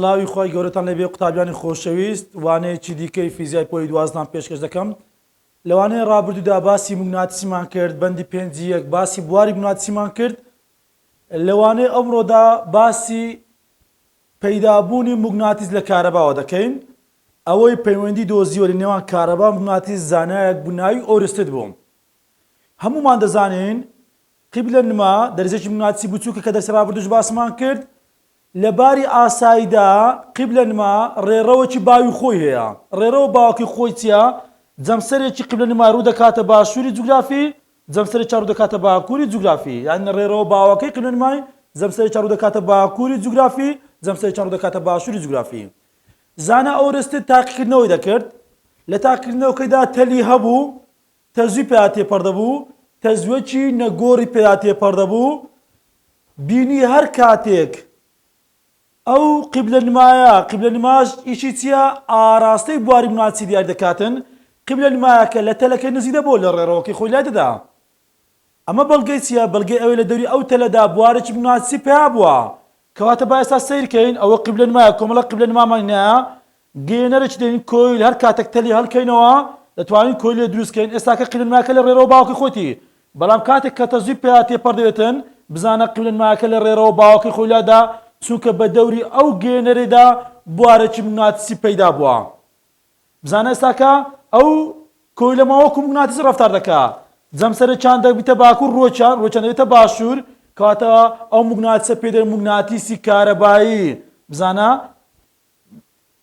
سڵاوی خۆی گەورەتان لەبێ قوتابیانی خۆشەویست وانەیەکی دیکەی فیزیای پۆلی دوازدان پێشکەش دەکەم لەوانەیە ڕابردوودا باسی موگناتیسیمان کرد بەندی پێنجی یەک باسی بواری موگناتیسیمان کرد لەوانەیە ئەمڕۆدا باسی پەیدابوونی موگناتیس لە کارەباوە دەکەین ئەوەی پەیوەندی دۆزیوە لە نێوان کارەبا موگناتیس زانایەک بووناوی ئۆرستت بوو هەمومان دەزانین قیبلە نما دەرزێکی موگناتیسی بچووکە کە دەرسی ڕابردووش باسمان کرد لەباری ئاساییدا قیبلە نما ڕێڕەوەکی باوی خۆی هەیە ڕێڕەوە باوکی خۆی چییە جەمسەرێکی قیبلە نما ڕوو دەکاتە باشووری جوگرافی جەمسەرێکی ڕوو دەکاتە باکووری جوگرافی یعنی ڕێڕەوە باوەکەی قیبلە نمای جەمسەرێکی ڕوو دەکاتە باکووری جوگرافی جەمسەرێکی ڕوو دەکاتە باشووری جوگرافی زانە ئەوڕستت تاقیکردنەوەی دەکرد لە تاقیکردنەوەکەیدا تەلی هەبوو تەزوی پێدا تێپەڕ دەبوو تەزویەکی نەگۆڕی پێدا تێپەڕ دەبوو بینی هەر کاتێک ئەو قیبلە نمایە قیبلە نماش ئیشی چییە ئاراستەی بواری موگناتیسی دیار دەکاتن قیبلە نمایەکە لە تەلەکەی نزیک دەبۆ لە ڕێڕەوەکەی خۆی لای دەدا ئەمە بەڵگەی چییە بەڵگەی ئەوەی لە دەوری ئەو تەلەدا بوارێکی موگناتیسی پێیا بووە کەواتە با ئێستا سیرکەین ئەوە قیبلە نمایە کۆمەڵە قیبلە نمامان هەیە گێنەرێکی دێنین کۆیل هەر کاتێک تەلی هەڵکەینەوە دەتوانین کۆیل لێ دروستکەین ئێستا کە قیبلە نمایەکە لە ڕێڕەوە باوکی خۆتی بەڵام کاتێک کە تەزوی پێیا تێپەڕ دەبێتن بزانە قیبلە نمایەکە لە ڕێڕەوە باوکی خۆی لادا چونکە بە دەوری ئەو گێنەرێدا بوارێکی موگناتیسی پەیدا بووە بزانە ئێستاکە ئەو کۆیلەمە وەکو موگناتیس ڕەفتار دەکات جەمسەرێکیان دەبیتە باکوور ڕۆچیان دەبێتە باشوور کەواتەوە ئەو موگناتیسە پێ دەڵێن موگناتیسی کارەبایی بزانە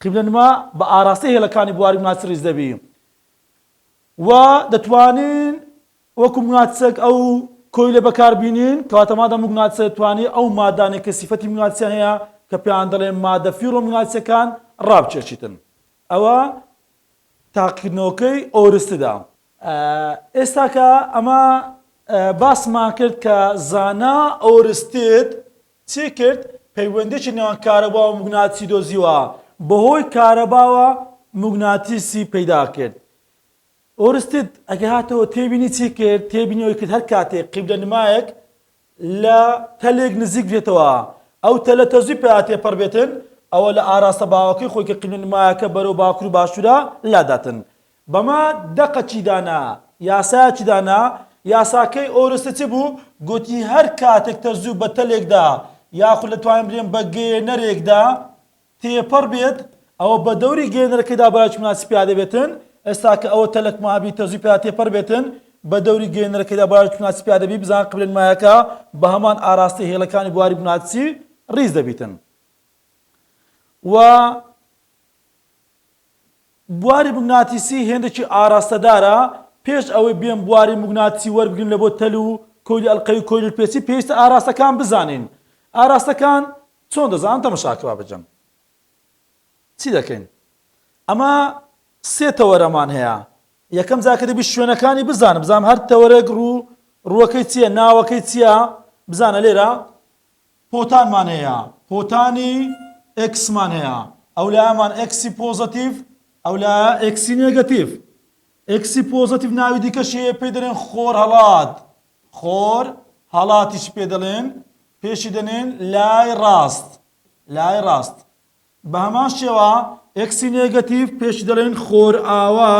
قیبلە نما بە ئاراستەی هێڵەکانی بواری موگناتیس ڕیز دەبی و دەتوانین وەکو موگناتیسێک ئەو کۆیلە بەکاربینین کەواتە مادە موگناتیسە دەتوانێت ئەو مادانێک کە سیفەتی موگناتیسیان هەیە کە پێیان دەڵێن مادە فیڕۆ موگناتیسەکان ڕابچێشیتن ئەوە تاقیکردنەوەکەی ئۆرستدا ئێستا کە ئەمە باسمان کرد کە زانا ئۆرستت چی کرد پەیوەندێکی نێوان کارەبا و موگناتیسی دۆزیوە بەهۆی کارەباوە موگناتیسی پەیدا کرد ئۆرستت ئەگە هاتەوە تێبینی چی کرد تێبینیەوەی کرد هەر کاتێک قیبلە نمایەک لە تەلێک نزیک بێتەوە ئەو تەلە تەزوی پێدا تێپەڕ بێتن ئەوە لە ئاراستە باوەکەی خۆی کە قیبلە نمایەکە بەرەو باکوور و باشوورە لاداتن بەمە دەقەچی دانا یاسایەکی دانا یاساکەی ئۆرستە چی بوو گوتی هەر کاتێک تەزوو بە تەلێکدا یاخود لەتوانین بڵێن بە گێنەرێکدا تێپەڕ بێت ئەوە بە دەوری گێنەرەکەیدا بەرامبەر موگناتیسی پێدا دەبێتن ئێستا کە ئەوە تەلەک مابی تەزوی پێدا تێپەڕ بێتن بە دەوری گێنەرەکەیدا بەرامبەر موگناتیسی پێدا دەبی بزان قیبلە نمایەکە بە هەمان ئاراستەی هێڵەکانی بواری موگناتیسی ڕیز دەبیتن و بواری موگناتیسی هێندێکی ئاراستەدارە پێش ئەوەی بێن بواری موگناتیسی وەربگرن لە بۆ تەل و کۆیلی ئەڵقەی و کۆیلی پێچی پێویستە ئاراستەکان بزانین ئاراستەکان چۆن دەزانن تەماشاکە بابەجەم چی دەکەین ئەمە سێ تەوەرەمان هەیە یەکەم جاکە دەبی شوێنەکانی بزانم هەر تەوەرەک ڕووەکەی چییە ناوەکەی چییە بزانە لێرە پۆتانمان هەیە پۆتانی ئێکسمان هەیە ئەو لایەمان ئێکسی پۆزەتیڤ ئەو لایە ئێکسی نێگەتیڤ ئێکسی پۆزەتیڤ ناوی دیکەشی هەیە پێی دەڵێن خۆر هەڵات خۆر هەڵاتیش پێ دەڵێن پێشی دەنێن لای ڕاست بە هەمان شێوە ئێکسی نێگەتیڤ پێشی دەڵێن خۆر ئاوا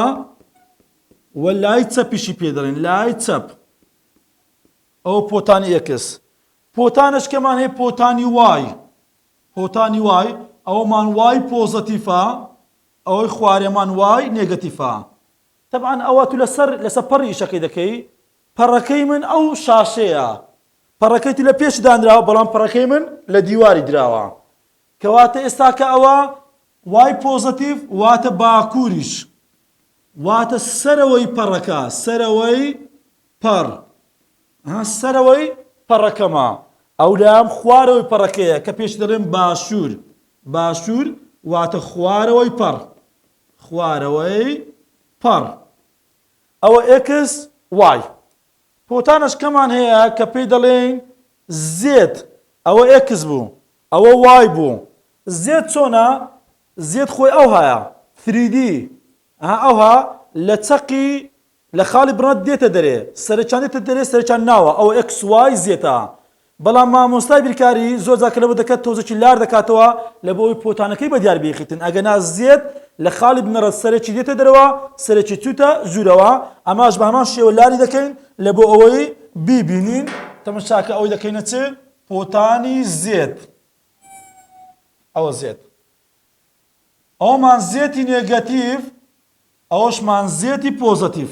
و لای چەپیشی پێ دەڵێن لای چەپ ئەو پۆتانی ئێکس پۆتانشکەمان هەیە پۆتانی وای ئەوەمان وای پۆزەتیڤە ئەوەی خوارێمان وای نێگەتیڤە طبعا ئەوە تو لەسەر پەڕی ئیشەکەی دەکەی پەڕەکەی من ئەو شاشەیە پەڕەکەیتی لە پێش دانراوە بەڵام پەڕەکەی من لە دیواری دراوە کەواتە ئێستا کە ئەوە وای پۆزەتیڤ واتە باکووریش واتە سەرەوەی پەڕەکە سەرەوەی پەڕەکەمە ئەو لام خوارەوەی پەڕەکەیە کە پێش دەڵێن باشوور واتە خوارەوەی پەڕ ئەوە ئێکس وای پۆتانشکەمان هەیە کە پێی دەڵێن زێت ئەوە ئێکس بوو ئەوە وای بوو زێت چۆنە زێت خۆی ئەو هەیە 3D ئەوها لە چەقی لە خاڵی بڕەت دێتە دەرێ سەرچان دێتە دەرێ سەرچان ناوە ئەو ئێکس وای زێتە بەڵام مامۆستای بیرکاری زۆر جاکە لەوە دەکات تۆزێکی لار دەکاتەوە لە بۆ ئەوی پۆتانەکەی بە دیار بێخیتن ئەگەنا زێت لە خاڵی بنەڕەت سەرێکی دێتە دەرەوە سەرێکی چوتە ژوورەوە ئەماش بە هەمان شێوە لاری دەکەین لە بۆ ئەوەی بیبینین تەماشاکە ئەوەی دەکەینە چ پۆتانی زێت ئەوە زێت ئەومان زێتی نێگەتیڤ ئەوەشمان زێتی پۆزەتیڤ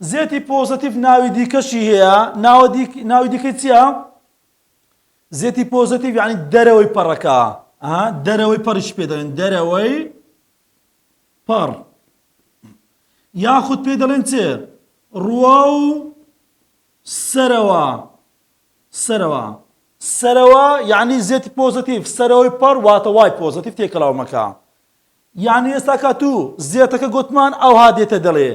زێتی پۆزەتیڤ ناوی دیکەشی هەیە ناوی دیکەی چییە؟ زێتی پۆزەتیڤ یعنی دەرەوەی پەڕەکە دەرەوەی پەڕیش پێ دەڵێن دەرەوەی پەڕ یاخود پێ دەڵێن چێ ڕووە و سەرەوە یعنی زێتی پۆزەتیڤ سەرەوەی پەڕ واتە وای پۆزەتیڤ تێکەڵاو مەکە یعنی ئێستا کاتوو زێتەکە گوتمان ئەوها دێتە دەڵێ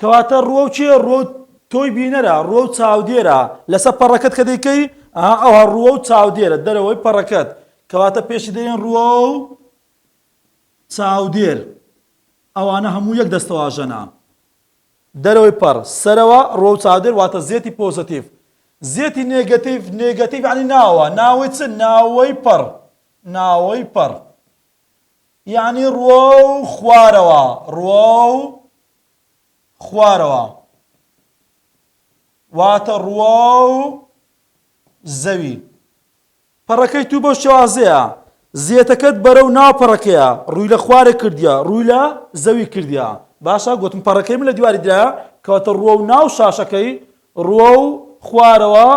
کەواتە ڕووە و چیە ڕووە تۆی بینەرە ڕووە و چاودێرە لەسەر پەڕەکەت کە دەیکەی ئەوها ڕووە و چاودێرە دەرەوەی پەڕەکەت کەواتە پێشی دەڵێن ڕووە و چاودێر ئەوانە هەموو یەک دەستەواژەنە دەرەوەی پەڕ سەرەوە ڕووە و چاودێر واتە زێتی پۆزەتیڤ زێتی نێگەتیڤ یعنی ناوە ناوی چ ناوەی پەڕ یعنی ڕووە و خوارەوە واتە ڕووە و زەوی پەڕەکەی تو بەو شێوازەیە زێتەکەت بەرەو ناو پەڕەکەیە ڕووی لە خوارێ کردیە ڕووی لە زەوی کردیە باشە گوتم پەڕەکەی من لە دیواری درایە کەواتە ڕووە و ناو شاشەکەی ڕووە و خوارەوە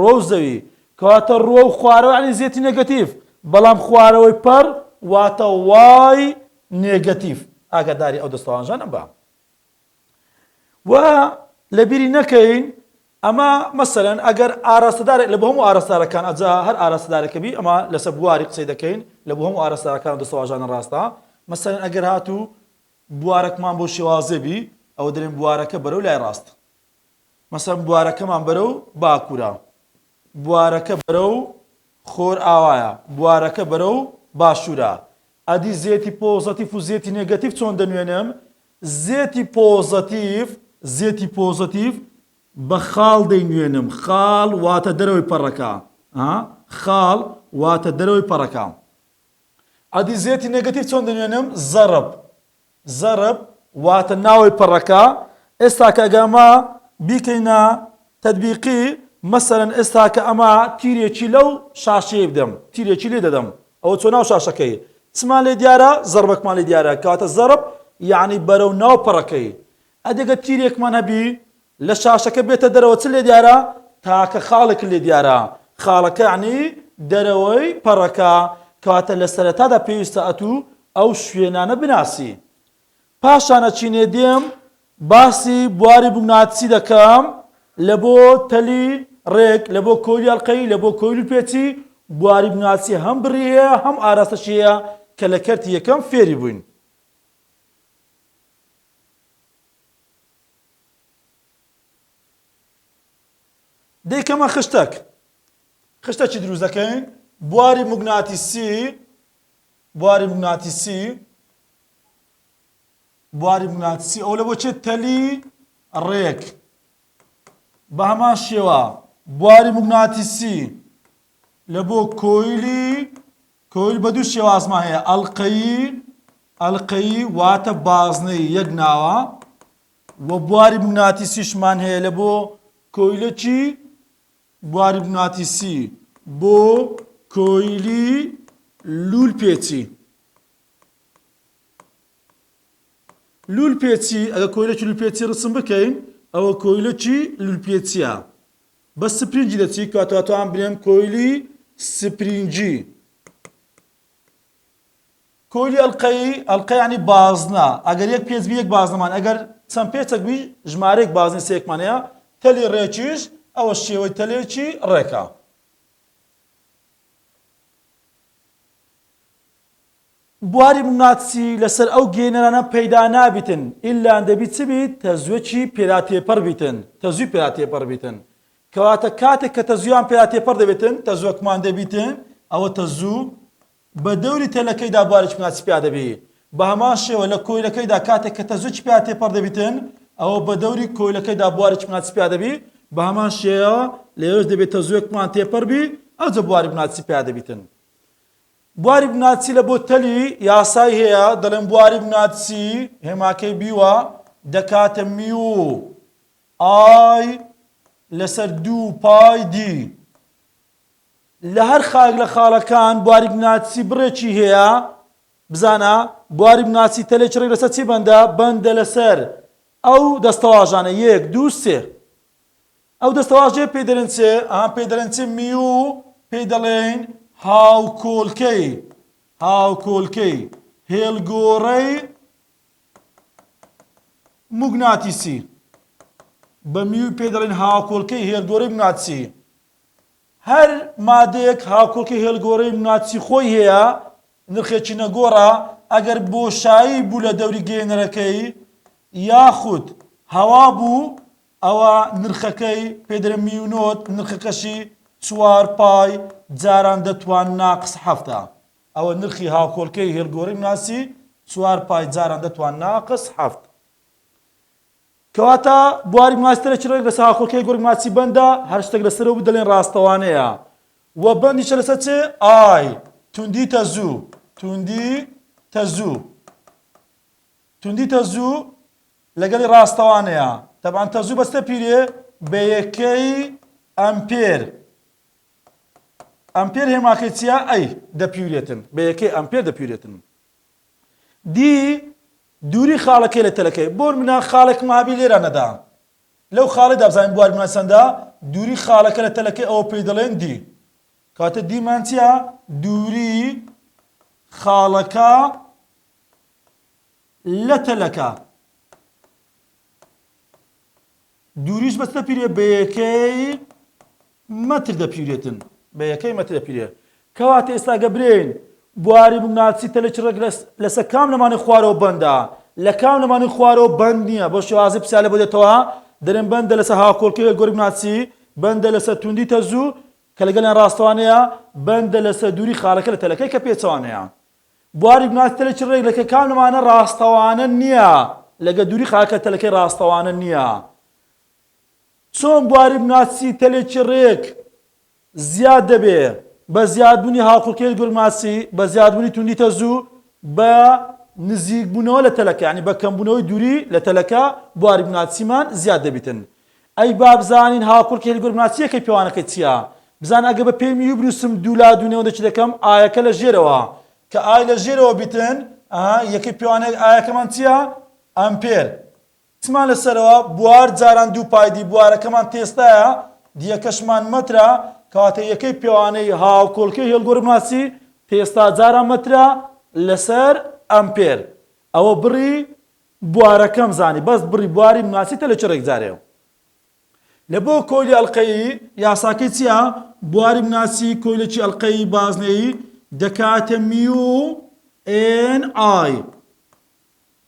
ڕووە و زەوی کەواتە ڕووە و خوارەوە یعنی زێتی نێگەتیڤ بەڵام خوارەوەی پەڕ واتە وای نێگەتیڤ ئاگاداری ئەو دەستەوانژانە بە و لەبیری نەکەین ئەمە مەسەلەن ئەگەر ئاراستەدارێک لە بۆ هەموو ئاراستارەکان ئەجا هەر ئاراستەدارێکە بی ئەمە لەسەر بواری قسەی دەکەین لە بۆ هەموو ئاراستارەکان دەستەواژانە ڕاستە مەسەلەن ئەگەر هاتوو بوارەکمان بۆ شێوازە بی ئەوە دەڵێن بوارەکە بەرەو لای ڕاست مەسەلەن بوارەکەمان بەرەو باکوورە بوارەکە بەرەو خۆر ئاوایە بوارەکە بەرەو باشوورە ئەدی زێتی پۆزەتیڤ و زێتی نێگەتیڤ چۆن دەنوێنم زێتی پۆزەتیڤ بە خاڵ دەینوێنم خاڵ واتە دەرەوەی پەڕەکە خاڵ واتە دەرەوەی پەڕەکە ئەدی زێتی نێگەتیڤ چۆن دەنوێنم زەرب واتە ناوەی پەڕەکە ئێستا کە ئەگەمە بیکەینە تەطبیقی مەسەلەن ئێستا کە ئەمە تیرێکی لەو شاشەیە بدەم تیرێکی لێ دەدەم ئەوە چۆن ناو شاشەکەی چمان لێ دیارە زەربەکمان لێ دیارە کەواتە زەرب یعنی بەرەو ناو پەڕەکەی ئەدەگە تیرێکمان هەبی لە شاشەکە بێتە دەرەوە چ لێ دیارە تاکە خاڵێک لێ دیارە خاڵەکە یعنی دەرەوەی پەڕەکە کەواتە لە سەرەتادا پێویستە ئەتوو ئەو شوێنانە بناسی پاشانە چینێ دێم باسی بواری بووناتچی دەکەم لە بۆ تەلی ڕێک لە بۆ کۆیلی ئەڵقەی لە بۆ کۆیلی پێچی بواری بووناتچی هەم بڕیە هەم ئاراستەشیە کە لە کەرتی یەکەم فێری بووین دەیکەمە خشتێکی دروست دەکەین بواری موگناتیسی ئەو لە بۆ چێت تەلی ڕێک بە هەمان شێوە بواری موگناتیسی لە بۆ کۆیل بە دوو شێوازمان هەیە ئەڵقەیی واتە بازنەی یەک ناوە و بواری موگناتیسیشمان هەیە لە بۆ کۆیلەکی بواری موگناتیسی بۆ کۆیلی لول پێچی ئەگە کۆیلەکی لول پێچی ڕسم بکەین ئەوە کۆیلەکی لول پێچیە بە سپرینجی دەچی کاتوان بنێم کۆیلی سپرینجی کۆیلی ئەڵقەی ینی بازنە ئەگەر یەک پێچ بی یەک بازنەمان ئەگەر چەند پێچێک بی ژمارەیەک بازنی سێکمان هەیە تەلی ڕێکیش ئەوە شێوەی تەلێکی ڕێکە بواری موگناتیسی لەسەر ئەو گێنەرانە پەیدا نابیتن ئیلا دەبی چ بیت تەزوێکی پێراتێپەڕ بیتن تەزوی پێراتێپەڕ بیتن کەواتە کاتێک کە تەزویان پێراتێپەڕ دەبێتن تەزوەکمان دەبیتن ئەوە تەزوو بە دەوری تەلەکەیدا بوارێکی موگناتیسی پیا دەبی بە هەمان شێوە لە کۆیلەکەیدا کاتێک کە تەزوێکی پێراتێپەڕ دەبیتن ئەوە بە دەوری کۆیلەکەیدا بوارێکی موگناتیسی پیا دەبی بە هەمان شێوە لێرەش دەبێتە زوێکمان تێپەر بی ئەوجە بواری بناچی پیا دەبیتن. بواری بناچی لە بۆ تەلی یاسای هەیە دەڵێن بواری بناچی هێماکەی بیوە دەکاتە میو ئای لەسەر دوو پای دی. لە هەر خاک لە خاڵەکان بواری بناچی بڕێکی هەیە بزانە بواری بناچی تەلێ چڕێک لەسەر چی بەندە؟ بەندە لەسەر ئەو دەستەواژانە 1 2 3. ئەو دەستەواژەیە پێی دەڵێن چێ؟ پێی دەڵێن چێ؟ میو پێی دەڵێن هاوکۆڵکەی هاوکۆڵکەی هێلگۆڕەی موگناتیسی. بە میو پێی دەڵێن هاوکۆڵکەی هێلگۆڕەی موگناتیسی. هەر مادەیەک هاوکۆڵکەی هێلگۆڕەی موگناتیسی خۆی هەیە نرخێکی نەگۆڕە ئەگەر بۆشایی بوو لە دەوری گەێنەرەکەی یاخود هەوا بوو ئەوە نرخەکەی پێی دەڵێن میونۆت نرخەکەشی 4 پای جاران دەتوان ناقس 7. ئەوە نرخی هاوکۆڵکەی هێلگۆڕەی موگناتیسی 4 پای جاران دەتوان ناقس 7. کەواتە بواری موگناتیسی تەلێ چڕێک لەسەر هاوکۆڵکەی هێلگۆڕەی موگناتیسی بەندە هەر شتێک لەسەرەوە دەڵێن ڕاستەوانەیە و بەندیشە لەسەر چێ؟ ئای توندی تەزوو توندی تەزوو توندی تەزوو لەگەڵی ڕاستەوانەیە. تەبعاً تەزوو بەستە پیرێ بە یەکەی ئەمپێر. ئەمپێر هێماکەی چییە؟ ئەی دەپیورێتن بە یەکەی ئەمپێر دەپیورێتن. دی دووری خاڵەکەی لە تەلەکەی بۆ منە خاڵێک مابی لێرە نەدا لەو خاڵێدا بزانین بواری بناچەندە دووری خاڵەکە لە تەلەکەی ئەوە پێی دەڵێن دی. کاتە دیمان چییە؟ دووری خاڵەکە لە تەلەکە. دووریش بەچ دەپیرێ؟ بە یەکەی مەتر دەپیورێتن بە یەکەی مەتر دەپیرێ. کەواتە ئێستا گەبرێن بواری موگناتیسی تەلێ چڕێک لەسەر کام لەمانەی خوارەوە بەندە لە کام لەمانەی خوارەوە بەند نییە. بۆ شێوازی پرسیار لێ بۆ دێتەوە دەڵێن بەندە لەسەر هاوکۆڵکەی هێلگۆڕەی موگناتیسی بەندە لەسەر توندی تەزوو کە لەگەڵیان ڕاستەوانەیە بەندە لەسەر دووری خاڵەکە لە تەلەکەی کە پێچەوانەیە. بواری موگناتیسی تەلێ چڕێک لەکە کام لەمانە ڕاستەوانە نییە لەگە دووری خاڵەکە تەلەکەی ڕاستەوانە نییە. چۆن بواری موگناتیسی تەلێ چڕێک زیاد دەبێ؟ بە زیادبوونی هاوکۆڵکەی هێلگۆڕەی موگناتیسی بە زیادبوونی توندی تەزوو بە نزیکبوونەوە لە تەلەکە یعنی بە کەمبوونەوەی دووری لە تەلەکە بواری موگناتیسیمان زیاد دەبیتن. ئەی با بزانین هاوکۆڵکەی هێلگۆڕەی موگناتیسی یەکەی پێوانەکەی چییە؟ بزان ئەگە بە پێی میو بنووسم دوو لا دوونەوە دەچ دەکەم ئایەکە لە ژێرەوە کە ئای لە ژێرەوە بیتن یەکەی پێوانەی ئایەکەمان چییە؟ ئەمپێر. چمان لەسەرەوە بوار جاران دوو پایدی بوارەکەمان تێستایە دیەکەشمان مەترە کەواتە یەکەی پێوانەی هاوکۆڵکەی هێلگۆڕەی موگناتیسی تێستا جاران مەترە لەسەر ئەمپێر. ئەوە بڕی بوارەکەم زانی بەس بڕی بواری موگناتیسی تەلێ چڕێک جارێ. لە بۆ کۆیلی ئەڵقەیی یاساکەی چییە؟ بواری موگناتیسی کۆیلێکی ئەڵقەیی بازنەیی دەکاتە میو ئێن ئای.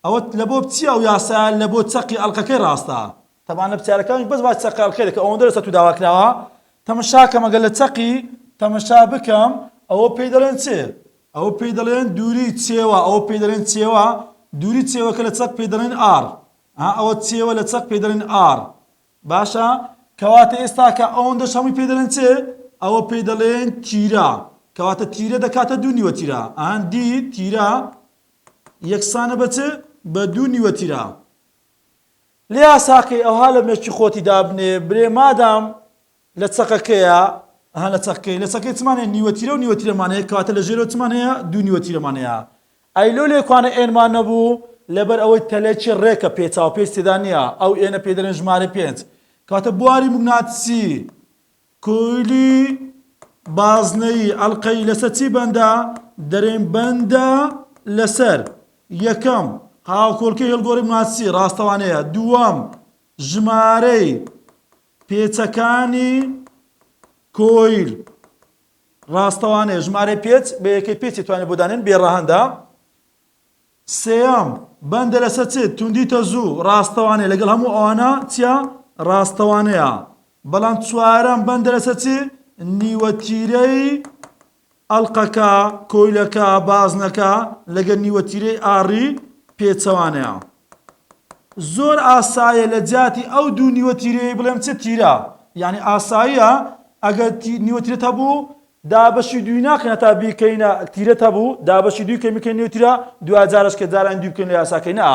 ئەوە لە بۆ بچیە ئەو یاسا لە بۆ چەقی ئەڵقەکەی ڕاستە. تەبعاً لە پرسیارەکانی بەس باش چەقی ئەڵقەی دەکە ئەوەندە لەسەر تو داواکراوە تەمەشاکەم ئەگەر لە چەقی تەمەشا بکەم ئەوە پێی دەڵێن چێ؟ ئەوە پێی دەڵێن دووری چێوە ئەوە پێی دەڵێن چێوە دووری چێوەکە لە چەق پێی دەڵێن ئار. ئەوە چێوە لە چەق پێی دەڵێن ئار. باشە کەواتە ئێستا کە ئەوەندەش هەمووی پێی دەڵێن چێ؟ ئەوە پێی دەڵێن تیرە. کەواتە تیرە دەکاتە دوو نیوەتیرە. دی تیرە یەکسانە بە چ؟ بە دوو نیوەتیرە. لێ یاساکەی ئەوها لە مێشکی خۆتی دابنێ برێ مادام لە چەقەکەیە لە چەقەکەی چمانەیە نیوەتیرە و نیوەتیرەمانەیە کەواتە لە ژێرەوە چمانەیە دوو نیوەتیرەمانەیە. ئەیلۆ لێکوانە ئێنمان نەبوو لەبەر ئەوەی تەلێکی ڕێکە پێچاو پێی تێدا نییە ئەو ئێنە پێی دەڵێن ژمارە 5. کەواتە بواری موگناتیسی کۆیلی بازنەیی ئەڵقەی لەسەر چی بەندە؟ دەرێن بەندە لەسەر یەکەم هاوکۆڵکەی هێلگۆڕەی موگناتیسی ڕاستەوانەیە. دووەم ژمارەی پێچەکانی کۆیل ڕاستەوانەیە ژمارەی پێچ بە یەکەی پێچی توانێت بۆ دانێن بێڕەهەندە. سێەم بەندە لەسەر چ؟ توندی تەزوو ڕاستەوانەیە لەگەڵ هەموو ئەوانە چییە؟ ڕاستەوانەیە. بەڵام چوارەم بەندە لەسەر چ؟ نیوەتیرەی ئەڵقەکە کۆیلەکە بازنەکە لەگەڵ نیوەتیرەی ئاڕی پێچەوانەیە. زۆر ئاسایە لە جیاتی ئەو دوو نیوەتیرەی بڵێم چ تیرە؟ یعنی ئاساییە ئەگەر نیوەترێت هەبوو دابەشی دوی ناکەن تا بیکەینە تیرەت هەبوو دابەشی دوی کە میکەین نیوترە دوجارش کە جاران دوی بکەین لە یاساکەی نە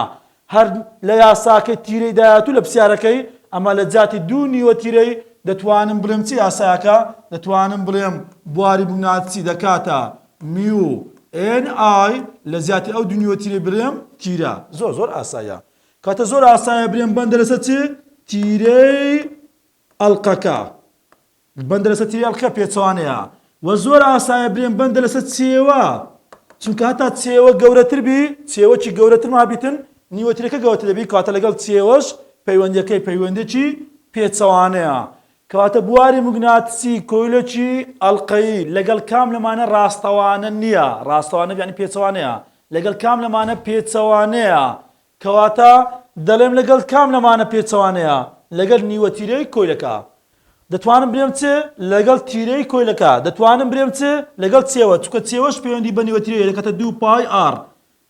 هەر لە یاساکە تیرەی داهاتوو لە پرسیارەکەی ئەمە لە جاتی دوو نیوە تیرەی دەتوانم بڵێم چی یاسایەکە دەتوانم بڵێم بواری بووناچی دەکاتە میو ئێن ئای لە زیاتی ئەو دوو نیوە تیرەی بڵێم تیرە زۆر ئاساییە کاتە زۆر ئاسایە بڵێم بەندە لەسەر چی تیرەی ئەڵقەکە بەندە لەسەر تیرەی ئەڵقە پێچەوانەیە و زۆر ئاسایە بڵێم بەندە لەسەر چێوە چونکە هەتا چێوە گەورەتر بی چێوەکی گەورەتر مابیتن نیوەترەکە گەورەتر دەبی کاتە لەگەڵ چێوەش پەیوەندیەکەی پەیوەندێکی پێچەوانەیە کەواتە بواری موگناتیسی کۆیلەکی ئەڵقەیی لەگەڵ کام لەمانە ڕاستەوانە نییە ڕاستەوانە یعنی پێچەوانەیە لەگەڵ کام لەمانە پێچەوانەیە کەواتە دەڵێم لەگەڵ کام لەمانە پێچەوانەیە لەگەڵ نیوەتیرەی کۆیلەکە دەتوانم برێم چ لەگەڵ تیرەی کۆیلەکە دەتوانم برێم چ لەگەڵ چێوە چونکە چێوەش پەیوەندی بە نیوەتیرەیە دەکاتە 2 پای ئار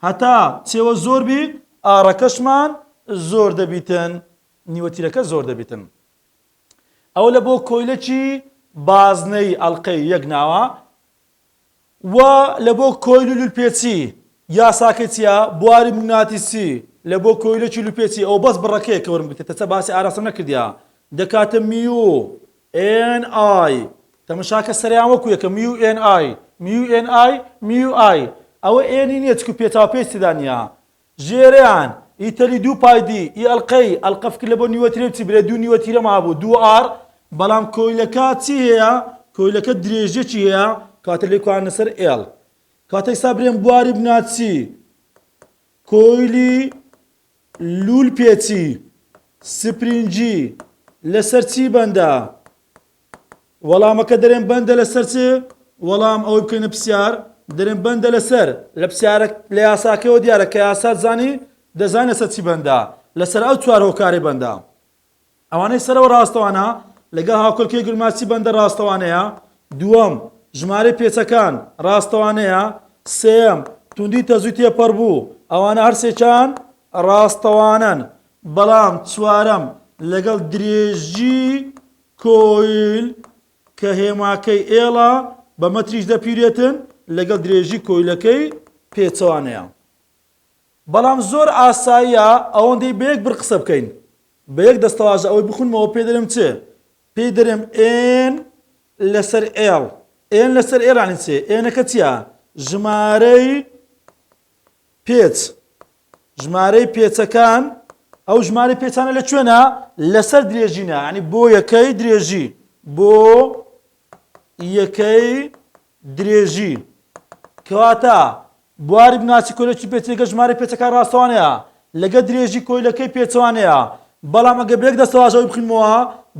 هەتا چێوە زۆر بی ئارەکەشمان زۆر دەبیتن نیوەتیرەکە زۆر دەبیتن ئەو لە بۆ کۆیلەکی بازنەی ئەڵقەی یەک ناوە و لە بۆ کۆیل و لولپێچی یاساکە چیە بواری موگناتیسی لە بۆ کۆیلەکی لولپێچی ئەو بەس بڕەکەیە کە وەرم بتێتە چە باسی ئاراستە نەکردیا دەکاتە میو ئێن ئای تەمەشاکە سەریان وەکو یەکە میو ئێن ئای میو ئێن ئای میو ئای ئەوە ئێنی نییە چکو پێچاوپێچیدا نییە ژێرەیان ئیتەلی 2 پایدی ئی ئەڵقە فکر لە بۆ نیوەتیرە بچی برێ 2 نیوەتیرە مابوو 2 ئار بەڵام کۆیلەکە چی هەیە کۆیلەکە درێژێکی هەیە کاتە لێکوانە سەر ئێڵ کاتە ئێستا برێن بواری بناچی کۆیلی لولپێچی سپرینجی لەسەر چی بەندە وەڵامەکە دەرێن بەندە لەسەر چ وەڵام ئەوەی بکەینە پرسیار دەرێن بەندە لەسەر لە پرسیارە لە یاساکەوە دیارە کە یاسات زانی دەزانێت لەسەر چی بەندە لەسەر ئەو چوار هۆکاری بەندە ئەوانەی سەرەوە ڕاستەوانە لەگەڵ هاوکۆلکەی گرماچی بەندە ڕاستەوانەیە دووەم ژمارەی پێچەکان ڕاستەوانەیە سێم توندی تەزوی تێپەڕ بوو ئەوانە هەر سێکیان ڕاستەوانن بەڵام چوارەم لەگەڵ درێژی کۆیل کە هێماکەی ئێڵە بە مەتریش دەپیرێتن لەگەڵ درێژی کۆیلەکەی پێچەوانەیە بەڵام زۆر ئاساییە ئەوەندەی بەیەک بڕقسە بکەین بەیەک دەستەواژە ئەوەی بخونمەوە پێ دەرێم چێ پێی دەرێم ئێن لەسەر ئێڵ ئێن لەسەر ئێڵانی چێ ئێنەکە چییە ژمارەی پێچ ژمارەی پێچەکان ئەو ژمارەی پێچانە لەکوێنە لەسەر درێژینە ینی بۆ یەکەی درێژی بۆ یەکەی درێژی کەواتە بواری بناچی کۆیلەکی پێچەکە ژمارەی پێچەکان ڕاستەوانەیە لەگە درێژی کۆیلەکەی پێچەوانەیە بەڵام ئەگە بێک دەستەواژەوەی بخینمەوە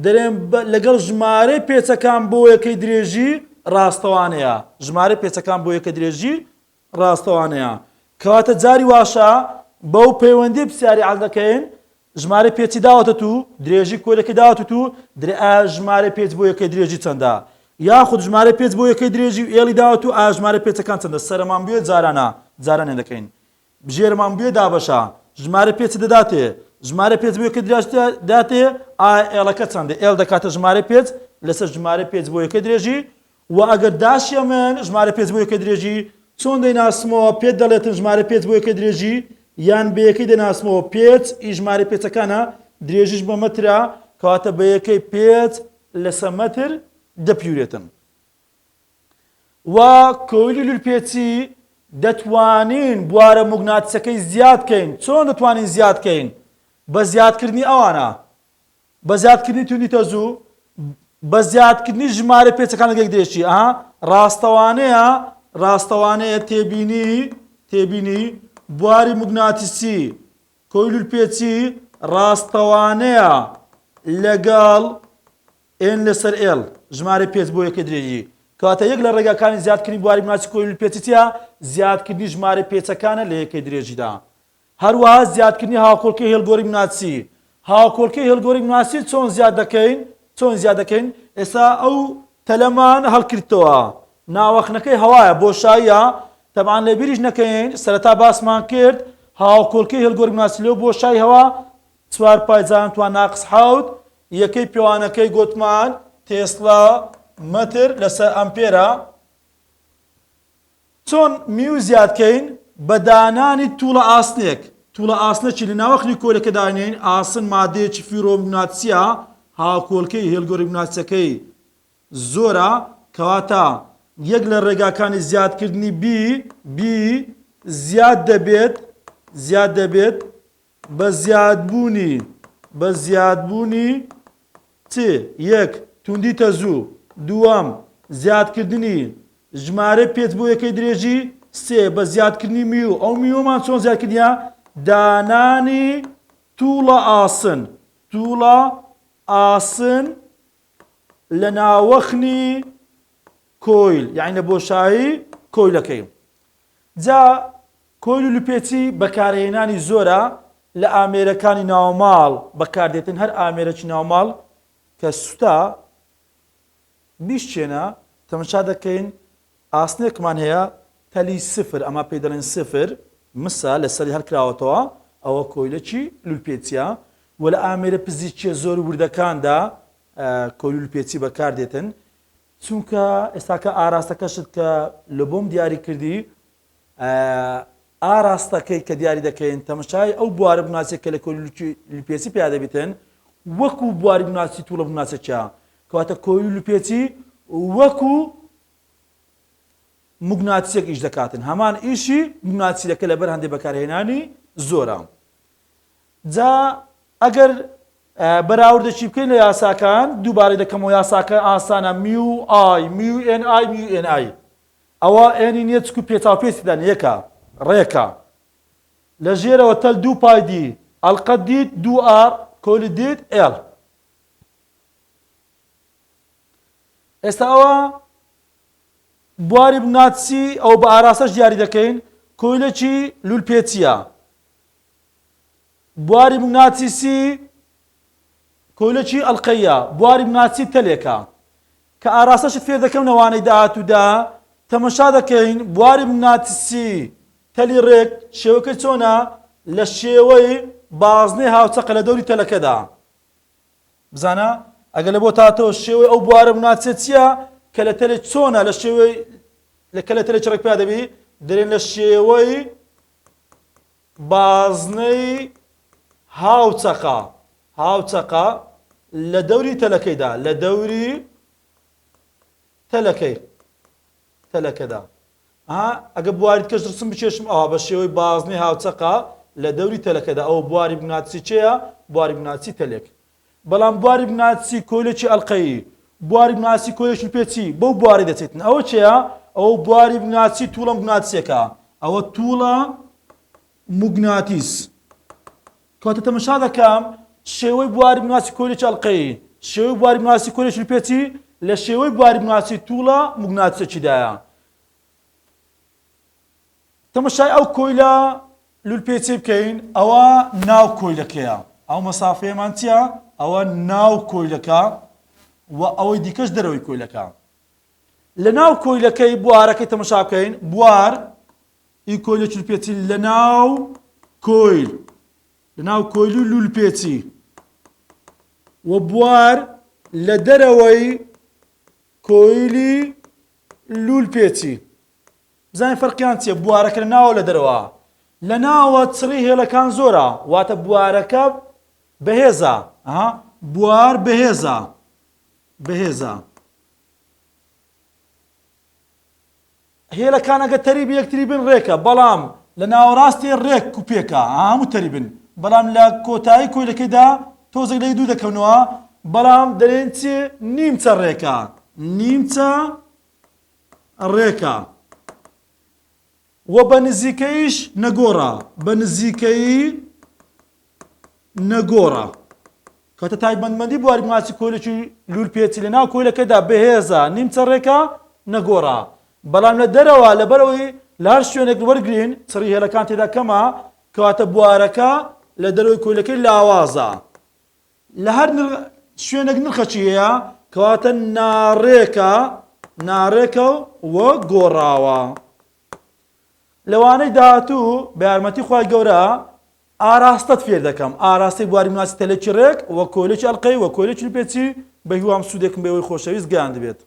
دەرێن لەگەڵ ژمارەی پێچەکان بۆ یەکەی درێژی ڕاستەوانەیە ژمارەی پێچەکان بۆ یەکەی درێژی ڕاستەوانەیە کەواتە جاری واشە بەو پەیوەندی پرسیاری حەڵ دەکەین ژمارەی پێچی داوەتە تو درێژی کۆیلەکەی داوەتە تو ژمارەی پێچ بۆ یەکەی درێژی چەندە یاخود ژمارەی پێچ بۆ یەکەی درێژی ئێڵی داوەت و ژمارەی پێچەکان چەندە سەرمان بوێ جارانە دەکەین بژێرمان بوێ دابەشە ژمارە پێچ دەداتێ ژمارە پێچ بۆ یەکەی درێژی داتێ ئێڵەکە چەندە ئێڵ دەکاتە ژمارەی پێچ لەسەر ژمارەی پێچ بۆ یەکەی درێژی و ئەگەر داشیە من ژمارە پێچ بۆ یەکەی درێژی چۆن دەیناسمەوە پێت دەڵێتن ژمارە پێچ بۆ یەکەی درێژی یان بە یەکەی دەناسمەوە پێچ ژمارەی پێچەکانە درێژیش بە مەترە کەواتە بە یەکەی پێچ لەسەر مەتر دەپیورێتن و کۆیلی لولپێچی دەتوانین بوارە موگناتیسەکەی زیاد بکەین چۆن دەتوانین زیاد بکەین بە زیادکردنی ئەوانە بە زیادکردنی توندی تەزوو بە زیادکردنی ژمارە پێچەکان لەگەڵ درێژی ڕاستەوانەیە تێبینی بواری موگناتیسی کۆیلی لولپێچی ڕاستەوانەیە لەگەڵ ئێن لەسەر ئێڵ ژمارە پێچ بۆ یەکەی درێژی کەواتە یەک لە ڕێگاکانی زیادکردنی بواری موگناتیسی کۆیلی لولپێچی چییە زیادکردنی ژمارە پێچەکانە لە یەکەی درێژیدا هەروەها زیادکردنی هاوکۆڵکەی هێڵگۆڕی موگناتیسی هاوکۆڵکەی هێڵگۆڕی موگناتیسی چۆن زیاد دەکەین ئێستا ئەو تەلەمان هەڵکردەوە ناوەخنەکەی هەوایە بۆشاییە تەبعاً لەبیریش نەکەین سەرەتا باسمان کرد هاوکۆڵکەی هێڵگۆڕی موگناتیسی لەو بۆشای هەوا 4 پای جان توان ناقص حەوت یەکەی پیاوانەکەی گوتمان تێسلا مەتر لەسەر ئەمپێرە. چۆن میو زیادکەین بە دانانی تووڵە ئاسنێک. تووڵە ئاسنەکی لە ناوەخلی کۆلەکە دانین ئاسن مادەیەکی فیرۆمگناتیسیە هاوکۆڵکەی هێلگۆڕی مگناتیسەکەی زۆرە کەواتە یەک لە ڕێگاکانی زیادکردنی بی زیاد دەبێت بە زیادبوونی چ یەک توندی تەزوو دووەم زیادکردنی ژمارە پێچ بۆ یەکەی درێژی سێ بە زیادکردنی میو. ئەو میومان چۆن زیادکردنیە دانانی تووڵە ئاسن لە ناوەخنی کۆیل یعنی لە بۆشایی کۆیلەکەی. جا کۆیل و لوپێچی بەکارهێنانی زۆرە لە ئامێرەکانی ناوماڵ بەکاردێتن. هەر ئامێرەی ناوماڵ کە سوتا بیشتێنە تەماشا دەکەین ئاسنێکمان هەیە تەلی سفر ئەمە پێی دەڵێن سفر مسا لەسەری هەرکراوەتەوە ئەوە کۆیلەکی لولپێچیە و لە ئامێرە پزیشکیە زۆر وردەکاندا کۆیل و لولپێچی بەکاردێتن چونکە ئێستاکە ئاراستەکەشت کە لە بۆم دیاری کردی ئاراستەکەی کە دیاری دەکەین تەماشای ئەو بوارە بناسێک کە لە کۆیل و لولپێچی پیاده بێتن وەکو بواری بناسی تووڵە بناسەکە کەواتە کۆیل و لولپێچی وەکو مگناتیسێک ئیش دەکاتن هەمان ئیشی مگناتیسەکە لەبەر هەندێک بەکارهێنانی زۆرە. جا ئەگەر بەراوردەچی بکەین لە یاساکان دووبارەی دەکەمەوە یاساکە ئاسانە میو ئێن ئای ئەوە ئێنی نییە چکو پێچاوپێچیدان یەکە ڕێکە لە ژێرەوە تەل دوو پای دی ئەڵقەت دیت دوو ئار کۆلی دیت ئێڵ. ئێستا ئەوە بواری بناتیسی ئەو بە ئاراستەش دیاری دەکەین کۆیلەکی لولپێچیە. بواری بناتیسی کۆیلەکی ئەڵقەیە بواری بناتیسی تەلێکە کە ئاراستەشت فێر دەکەم نەوانەی داهاتوودا تەماشا دەکەین بواری بناتیسی تەلی ڕێک شێوەکە چۆنە لە شێوەی بازنەی هاوچەقە لە دەوری تەلەکەدا. بزانە ئەگەر لە بۆ تاتەوە شێوەی ئەو بوارە بناتیسە چییە کە لە تەلێک چۆنە لە شێوەی کە لە تەلێک ڕێک پیا دەبی دەرێن لە شێوەی بازنەی هاوچەقە لە دەوری تەلەکەیدا لە دەوری تەلەکەدا. ئەگە بواریت کەش ڕسم بچێشم ئەوە بە شێوەی بازنەی هاوچەقە لە دەوری تەلەکەدا ئەوە بواری بناتیسی چێە بواری بناتیسی تەلێک. بەڵام بواری بناتیسی کۆیلێکی ئەڵقەیی بواری بناتیسی کۆیلێکی لولپێچی بەو بواری دەچێتن ئەوە چێە ئەوە بواری بناتیسی تووڵە مگناتیسیەکە ئەوە تووڵە موگناتیس. کەواتە تەماشا دەکەم شێوەی بواری بناتیسی کۆیلێکی ئەڵقەیی شێوەی بواری بناتیسی کۆیلێکی لولپێچی لە شێوەی بواری بناتیسی تووڵە موگناتیسەکیدایە. تەماشای ئەو کۆیلە لولپێچی بکەین ئەوە ناو کۆیلەکەیە ئەو مەسافەیەمان چییە ئەوە ناو کۆیلەکە و ئەوەی دیکەش دەرەوەی کۆیلەکە. لە ناو کۆیلەکەی بوارەکەی تەماشا بکەین بوار ئی کۆیلێکی لولپێچی لە ناو کۆیل و لولپێچی و بوار لە دەرەوەی کۆیلی لولپێچی. بزانین فەرقیان چییە بوارەکە لە ناوە لە دەرەوە لە ناوە چڕی هێلەکان زۆرە واتە بوارەکە بەهێزە بوار بەهێزە هێلەکان ئەگە تەریبی یەکتری بن ڕێکە بەڵام لە ناوەڕاستی ڕێک کوپێکە هەموو تەری بن بەڵام لە کۆتایی کۆیلەکەیدا تۆزێک لە دوو دەکەونەوە بەڵام دەڵێن چی نیمچە ڕێکە و بە نزیکەیش نەگۆڕە کەواتە تایبەتمەندی بواری بناتیسی کۆیلێکی لولپێچی لە ناو کۆیلەکەدا بەهێزە نیمچە ڕێکە نەگۆڕە بەڵام لە دەرەوە لەبەرەوەی لە هەر شوێنێک وەرگرین چڕی هێلەکان تێدا کەمە کەواتە بوارەکە لە دەرەوەی کۆیلەکەی لاوازە لە هەر شوێنێک نرخەچی هەیە کەواتە ناڕێکە و گۆڕاوە. لەوانەی داهاتوو بە یارمەتی خوای گەورە ئاراستەت فێر دەکەم ئاراستی بواری مناسی تەلێکی ڕێک وە کۆلێکی ئەڵقەی وە کۆلێکی پێچی بە هیوام سوودێکم بەوەی خۆشەویست گەیان دەبێت